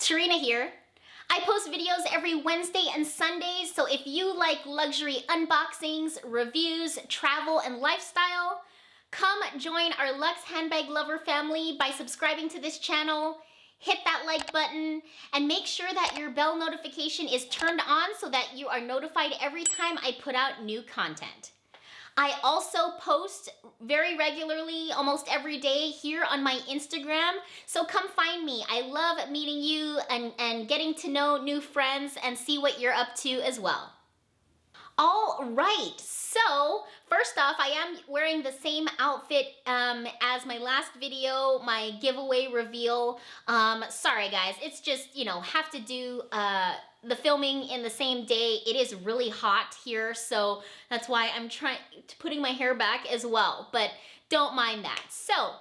Tarina here. I post videos every Wednesday and Sundays, so if you like luxury unboxings, reviews, travel, and lifestyle, come join our LuxHandbagLover family by subscribing to this channel, hit that like button, and make sure that your bell notification is turned on so that you are notified every time I put out new content. I also post very regularly, almost every day here on my Instagram, so come find me. I love meeting you and getting to know new friends and see what you're up to as well. All right, so first off, I am wearing the same outfit as my last video, my giveaway reveal. Sorry guys, it's just, have to do the filming in the same day. It is really hot here, so that's why I'm putting my hair back as well, but don't mind that. So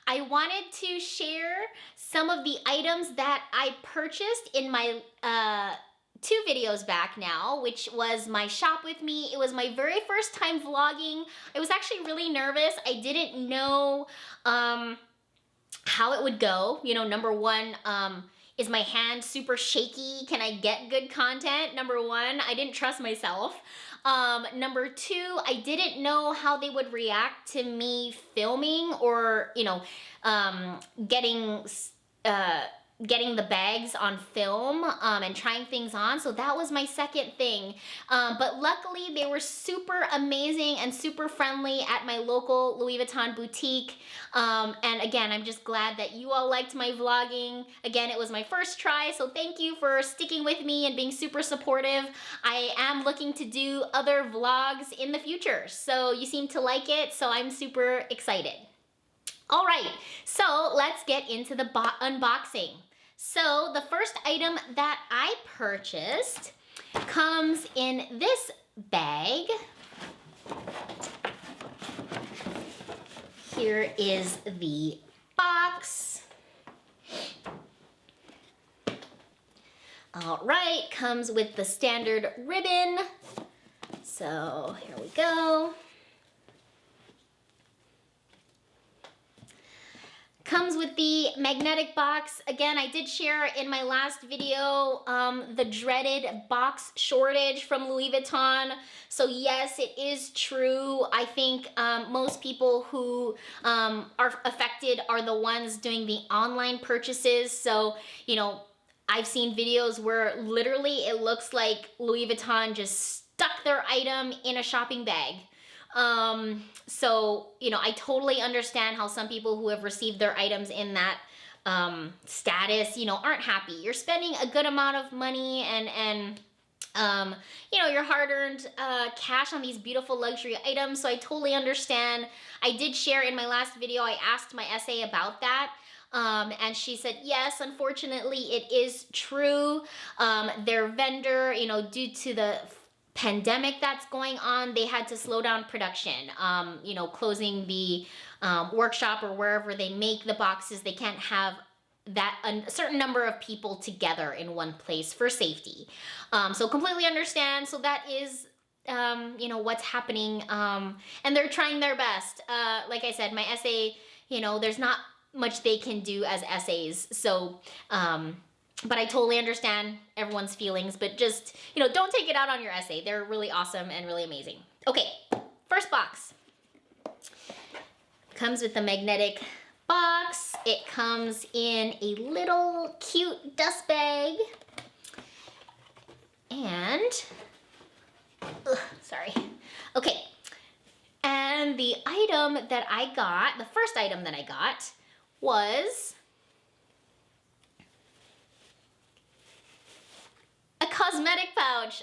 I wanted to share some of the items that I purchased in my 2 videos back now, which was my shop with me. It was my very first time vlogging. I was actually really nervous. I didn't know how it would go. Number one, is my hand super shaky? Can I get good content? Number one, I didn't trust myself. Number 2, I didn't know how they would react to me filming or, getting the bags on film and trying things on. So that was my second thing. But luckily they were super amazing and super friendly at my local Louis Vuitton boutique. And again, I'm just glad that you all liked my vlogging. Again, it was my first try, so thank you for sticking with me and being super supportive. I am looking to do other vlogs in the future. So you seem to like it, so I'm super excited. All right, so let's get into the unboxing. So the first item that I purchased comes in this bag. Here is the box. All right, comes with the standard ribbon. So here we go. Comes with the magnetic box. Again, I did share in my last video the dreaded box shortage from Louis Vuitton. So yes, it is true. I think most people who are affected are the ones doing the online purchases. So, I've seen videos where literally it looks like Louis Vuitton just stuck their item in a shopping bag. So, I totally understand how some people who have received their items in that status, aren't happy. You're spending a good amount of money and your hard-earned cash on these beautiful luxury items, so I totally understand. I did share in my last video, I asked my SA about that. And she said, yes, unfortunately, it is true. Their vendor, due to the pandemic that's going on, they had to slow down production, closing the workshop or wherever they make the boxes. They can't have a certain number of people together in one place for safety. So completely understand. So that is, what's happening. And they're trying their best. Like I said, my SA, there's not much they can do as SAs. So, but I totally understand everyone's feelings, but just, don't take it out on your SA. They're really awesome and really amazing. Okay, first box. Comes with a magnetic box. It comes in a little cute dust bag. And, sorry. Okay, and the item that I got, the first item that I got was a cosmetic pouch.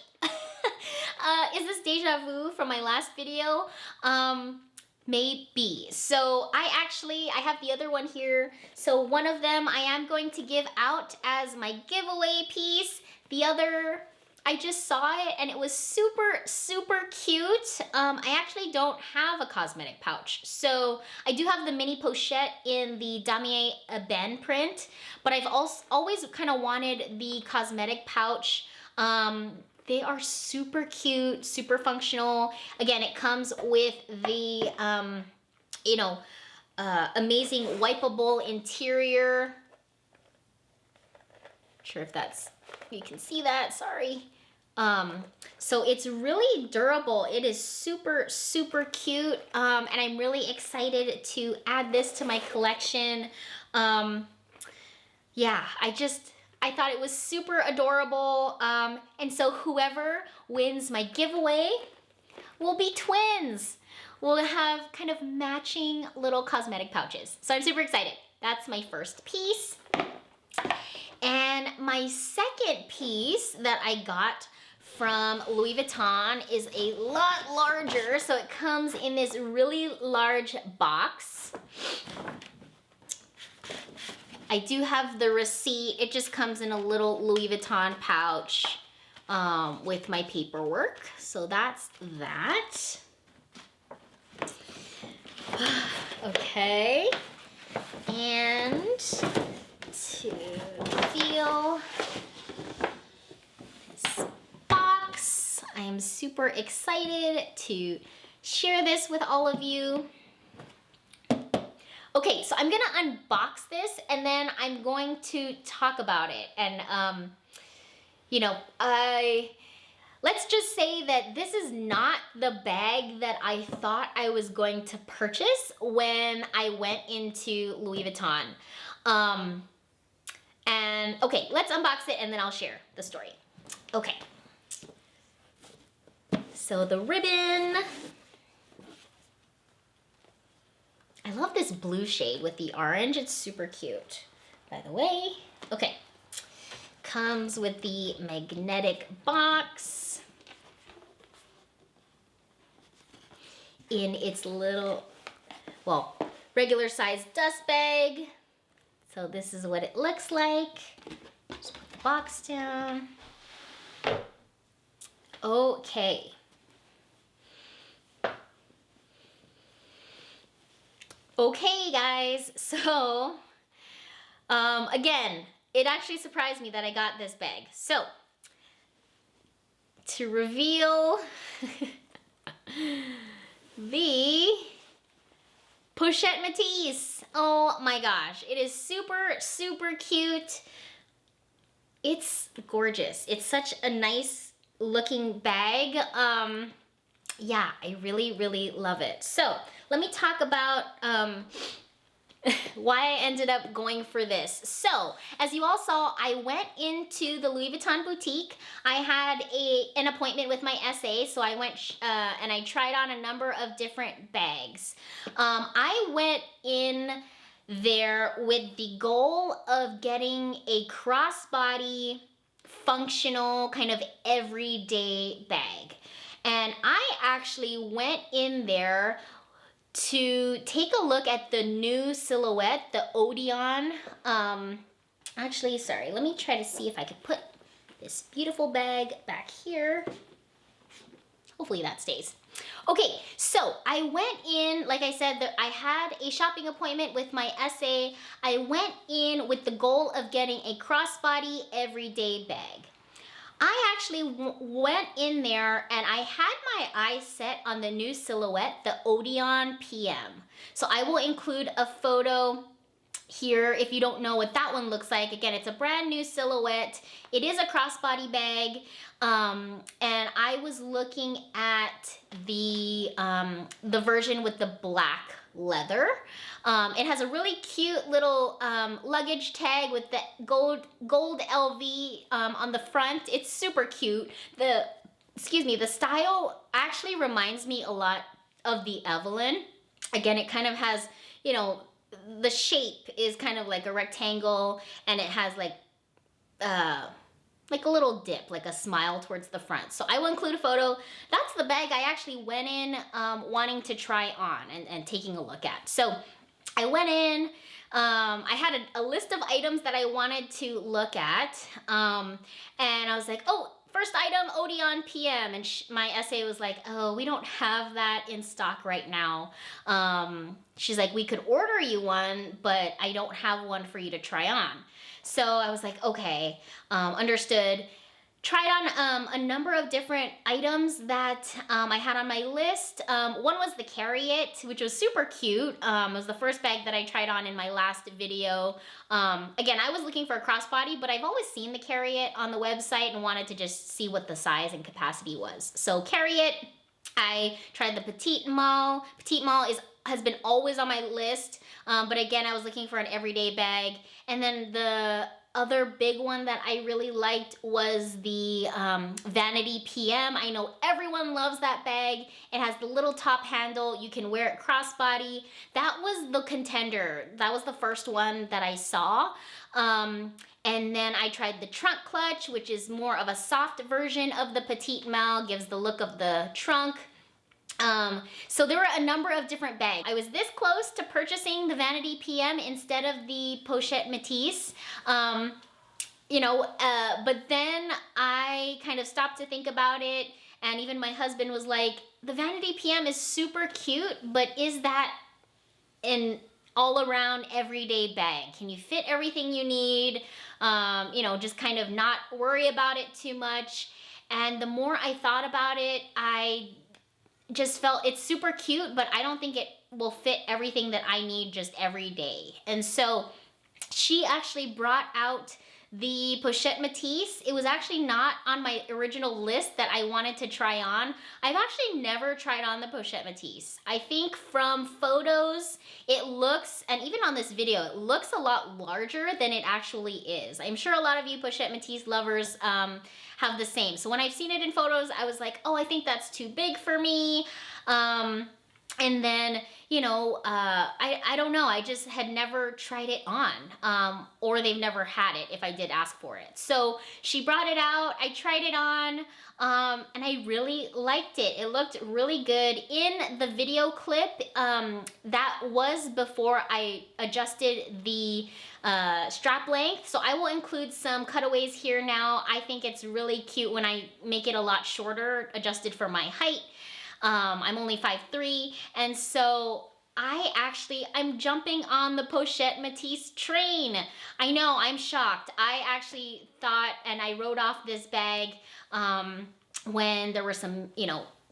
Is this deja vu from my last video? Maybe. So I have the other one here. So one of them I am going to give out as my giveaway piece. The other, I just saw it and it was super, super cute. I actually don't have a cosmetic pouch. So I do have the mini pochette in the Damier Ebene print, but I've always kind of wanted the cosmetic pouch. They are super cute, super functional. Again, it comes with the, amazing wipeable interior. sure if you can see that, sorry. So it's really durable. It is super, super cute. And I'm really excited to add this to my collection. Yeah, I thought it was super adorable. And so whoever wins my giveaway will be twins. We'll have kind of matching little cosmetic pouches. So I'm super excited. That's my first piece. And my second piece that I got from Louis Vuitton is a lot larger. So it comes in this really large box. I do have the receipt. It just comes in a little Louis Vuitton pouch with my paperwork. So that's that. Okay. And to feel this box, I am super excited to share this with all of you. Okay, so I'm gonna unbox this and then I'm going to talk about it. And you know, let's just say that this is not the bag that I thought I was going to purchase when I went into Louis Vuitton. And okay, let's unbox it and then I'll share the story. Okay. So the ribbon. I love this blue shade with the orange. It's super cute, by the way. Okay. Comes with the magnetic box in its little, well, regular size dust bag. So this is what it looks like. Just put the box down. Okay. Okay, guys, so again, it actually surprised me that I got this bag. So, to reveal the Pochette Métis. Oh my gosh, it is super, super cute. It's gorgeous. It's such a nice looking bag. Yeah, I really, really love it. So, let me talk about why I ended up going for this. So, as you all saw, I went into the Louis Vuitton boutique. I had an appointment with my SA, so I went and I tried on a number of different bags. I went in there with the goal of getting a crossbody, functional, kind of everyday bag. And I actually went in there to take a look at the new silhouette, the Odeon. Actually, sorry, let me try to see if I could put this beautiful bag back here. Hopefully that stays. Okay, so I went in, like I said, I had a shopping appointment with my SA. I went in with the goal of getting a crossbody everyday bag. I actually went in there and I had my eyes set on the new silhouette, the Odeon PM. So I will include a photo here if you don't know what that one looks like. Again, it's a brand new silhouette. It is a crossbody bag. And I was looking at the version with the black leather. It has a really cute little luggage tag with the gold LV on the front. It's super cute. The style actually reminds me a lot of the Evelyn. Again, it kind of has, you know, the shape is kind of like a rectangle and it has like a little dip, like a smile towards the front. So I will include a photo. That's the bag I actually went in wanting to try on and taking a look at. So I went in, I had a list of items that I wanted to look at. And I was like, oh, first item, Odeon PM. And my SA was like, oh, we don't have that in stock right now. She's like, we could order you one, but I don't have one for you to try on. So I was like, okay, understood. tried on a number of different items that I had on my list. One was the Carry It, which was super cute. It was the first bag that I tried on in my last video. Again, I was looking for a crossbody, but I've always seen the Carry It on the website and wanted to just see what the size and capacity was. So Carry It. I tried the Petite Malle. Petite Malle has been always on my list, but again, I was looking for an everyday bag. And then the other big one that I really liked was the Vanity PM. I know everyone loves that bag. It has the little top handle. You can wear it crossbody. That was the contender. That was the first one that I saw. And then I tried the Trunk Clutch, which is more of a soft version of the Petite Malle, gives the look of the trunk. So there were a number of different bags. I was this close to purchasing the Vanity PM instead of the Pochette Métis. But then I kind of stopped to think about it, and even my husband was like, the Vanity PM is super cute, but is that an all-around everyday bag? Can you fit everything you need? Just kind of not worry about it too much. And the more I thought about it, I just felt it's super cute, but I don't think it will fit everything that I need just every day. And so she actually brought out the Pochette Métis. It was actually not on my original list that I wanted to try on. I've actually never tried on the Pochette Métis. I think from photos, it looks, and even on this video, it looks a lot larger than it actually is. I'm sure a lot of you Pochette Métis lovers have the same. So when I've seen it in photos, I was like, oh, I think that's too big for me. And then, I don't know. I just had never tried it on, or they've never had it if I did ask for it. So she brought it out. I tried it on, and I really liked it. It looked really good. In the video clip, that was before I adjusted the strap length. So I will include some cutaways here now. I think it's really cute when I make it a lot shorter, adjusted for my height. I'm only 5'3", and so I'm jumping on the Pochette Métis train. I know, I'm shocked. I actually thought, and I wrote off this bag when there were some,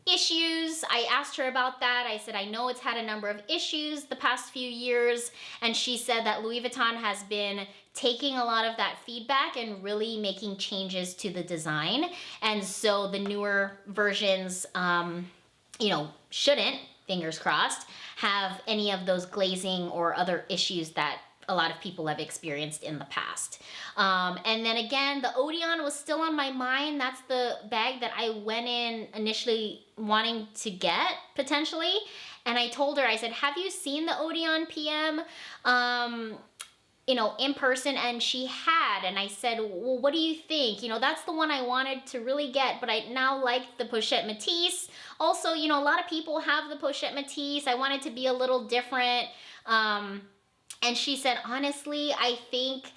issues. I asked her about that. I said, I know it's had a number of issues the past few years, and she said that Louis Vuitton has been taking a lot of that feedback and really making changes to the design. And so the newer versions, shouldn't, fingers crossed, have any of those glazing or other issues that a lot of people have experienced in the past. And then again, the Odeon was still on my mind. That's the bag that I went in initially wanting to get, potentially. And I told her, I said, have you seen the Odeon PM? In person, and she had, and I said, well, what do you think? That's the one I wanted to really get, but I now like the Pochette Métis. Also, a lot of people have the Pochette Métis. I wanted to be a little different. And she said, honestly, I think,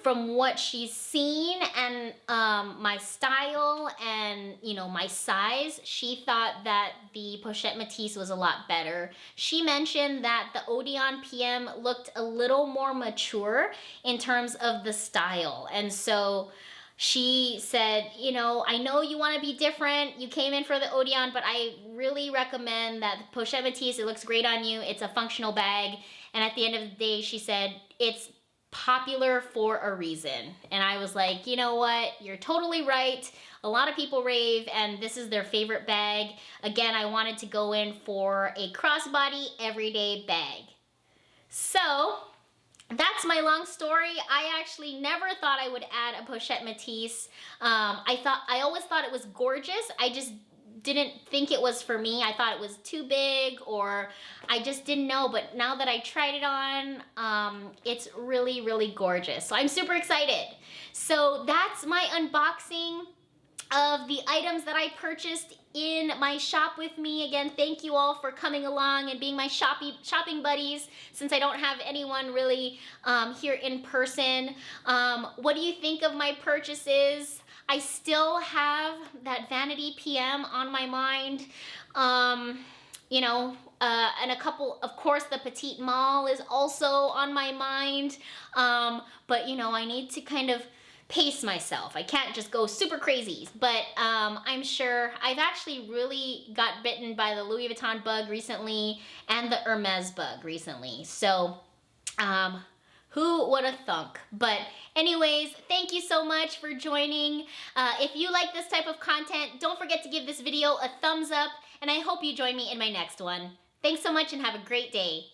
from what she's seen and my style and, my size, she thought that the Pochette Métis was a lot better. She mentioned that the Odeon PM looked a little more mature in terms of the style. And so she said, I know you want to be different. You came in for the Odeon, but I really recommend that the Pochette Métis. It looks great on you. It's a functional bag. And at the end of the day, she said, it's popular for a reason. And I was like, you know what? You're totally right. A lot of people rave, and this is their favorite bag. Again, I wanted to go in for a crossbody everyday bag. So that's my long story. I actually never thought I would add a Pochette Métis. I always thought it was gorgeous. I just didn't think it was for me. I thought it was too big, or I just didn't know. But now that I tried it on, it's really, really gorgeous. So I'm super excited. So that's my unboxing of the items that I purchased in my shop with me. Again, thank you all for coming along and being my shopping buddies, since I don't have anyone really here in person. What do you think of my purchases? I still have that Vanity PM on my mind. And a couple, of course, the Petite Malle is also on my mind. But I need to kind of pace myself. I can't just go super crazy, but I'm sure I've actually really got bitten by the Louis Vuitton bug recently and the Hermes bug recently. So who would have thunk? But anyways, thank you so much for joining. If you like this type of content, don't forget to give this video a thumbs up, and I hope you join me in my next one. Thanks so much and have a great day.